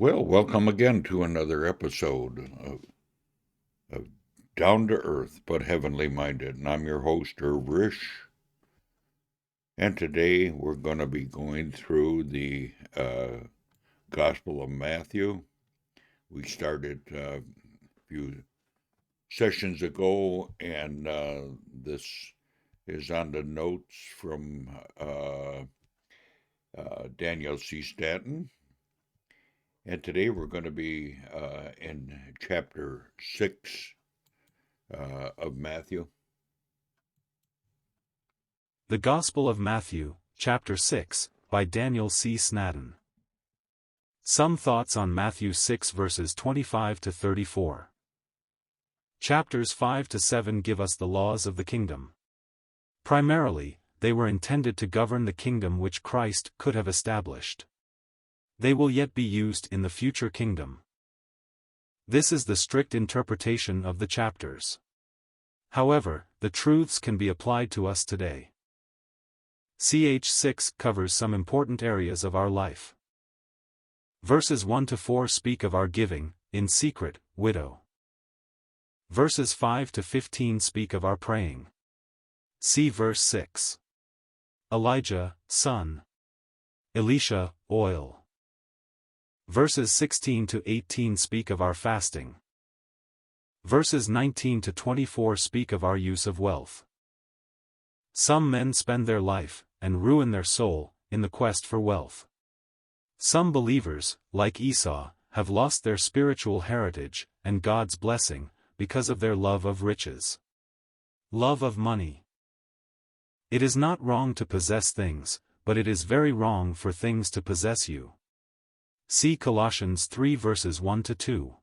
Well, welcome again to another episode of Down to Earth but Heavenly Minded. And I'm your host, Risch. And today we're going to be going through the Gospel of Matthew. We started a few sessions ago, and this is on the notes from Daniel C. Stanton. And today we're going to be in chapter 6 of Matthew. The Gospel of Matthew, chapter 6, by Daniel C. Snaddon. Some thoughts on Matthew 6 verses 25 to 34. Chapters 5 to 7 give us the laws of the kingdom. Primarily, they were intended to govern the kingdom which Christ could have established. They will yet be used in the future kingdom. This is the strict interpretation of the chapters. However, the truths can be applied to us today. Ch 6 covers some important areas of our life. Verses 1 to 4 speak of our giving, in secret, widow. Verses 5 to 15 speak of our praying. See verse 6. Elijah, son. Elisha, oil. Verses 16 to 18 speak of our fasting. Verses 19 to 24 speak of our use of wealth. Some men spend their life, and ruin their soul, in the quest for wealth. Some believers, like Esau, have lost their spiritual heritage, and God's blessing, because of their love of riches. Love of money. It is not wrong to possess things, but it is very wrong for things to possess you. See Colossians 3 verses 1 to 2.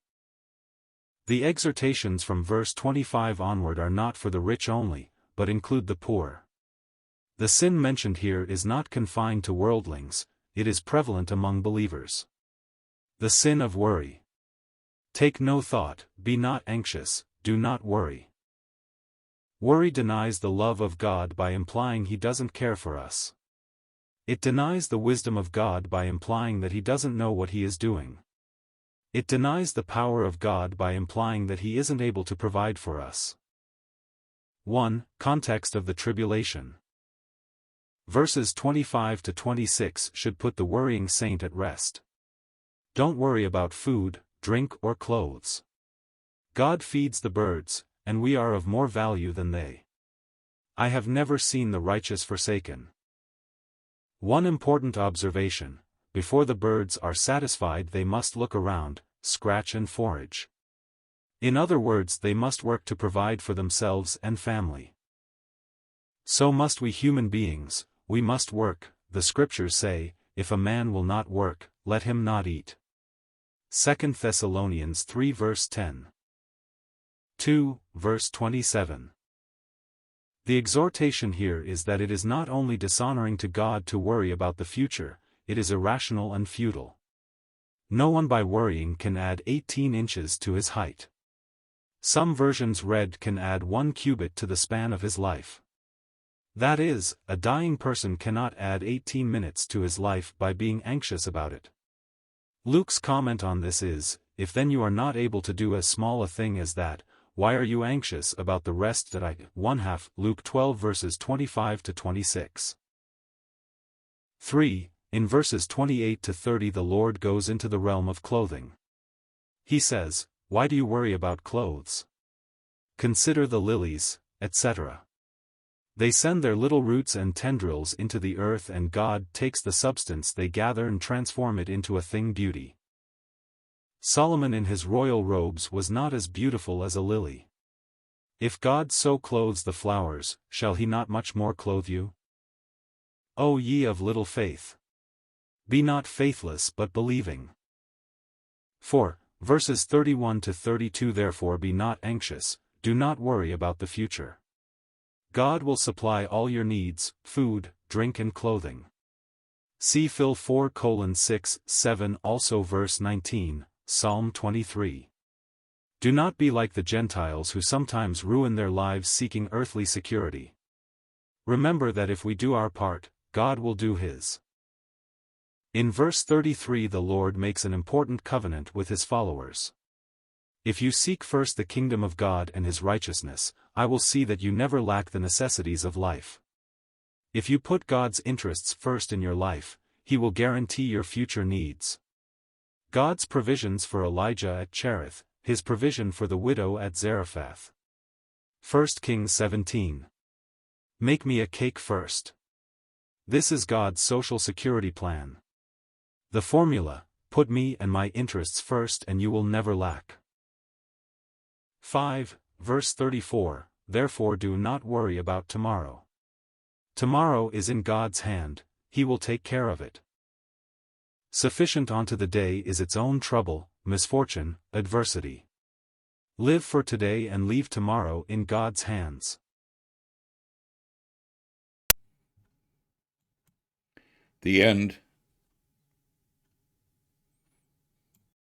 The exhortations from verse 25 onward are not for the rich only, but include the poor. The sin mentioned here is not confined to worldlings, it is prevalent among believers. The sin of worry. Take no thought, be not anxious, do not worry. Worry denies the love of God by implying He doesn't care for us. It denies the wisdom of God by implying that He doesn't know what He is doing. It denies the power of God by implying that He isn't able to provide for us. 1. Context of the tribulation. Verses 25 to 26 should put the worrying saint at rest. Don't worry about food, drink or clothes. God feeds the birds, and we are of more value than they. I have never seen the righteous forsaken. One important observation: before the birds are satisfied they must look around, scratch and forage. In other words, they must work to provide for themselves and family. So must we human beings, we must work. The scriptures say, if a man will not work, let him not eat. 2 Thessalonians 3 verse 10. 2, verse 27. The exhortation here is that it is not only dishonoring to God to worry about the future, it is irrational and futile. No one by worrying can add 18 inches to his height. Some versions read can add 1 cubit to the span of his life. That is, a dying person cannot add 18 minutes to his life by being anxious about it. Luke's comment on this is, if then you are not able to do as small a thing as that, why are you anxious about the rest that I 1/2 Luke 12 verses 25 to 26. 3. In verses 28 to 30 the Lord goes into the realm of clothing. He says, why do you worry about clothes? Consider the lilies, etc. They send their little roots and tendrils into the earth and God takes the substance they gather and transform it into a thing beauty. Solomon in his royal robes was not as beautiful as a lily. If God so clothes the flowers, shall He not much more clothe you? O ye of little faith! Be not faithless but believing. 4. Verses 31 to 32 Therefore be not anxious, do not worry about the future. God will supply all your needs, food, drink and clothing. See Phil 4:6, 7 also verse 19, Psalm 23. Do not be like the Gentiles who sometimes ruin their lives seeking earthly security. Remember that if we do our part, God will do His. In verse 33 the Lord makes an important covenant with his followers. If you seek first the kingdom of God and his righteousness, I will see that you never lack the necessities of life. If you put God's interests first in your life, he will guarantee your future needs. God's provisions for Elijah at Cherith, his provision for the widow at Zarephath. 1 Kings 17. Make me a cake first. This is God's social security plan. The formula: put me and my interests first and you will never lack. 5. Verse 34, therefore do not worry about tomorrow. Tomorrow is in God's hand, he will take care of it. Sufficient unto the day is its own trouble, misfortune, adversity. Live for today and leave tomorrow in God's hands. The end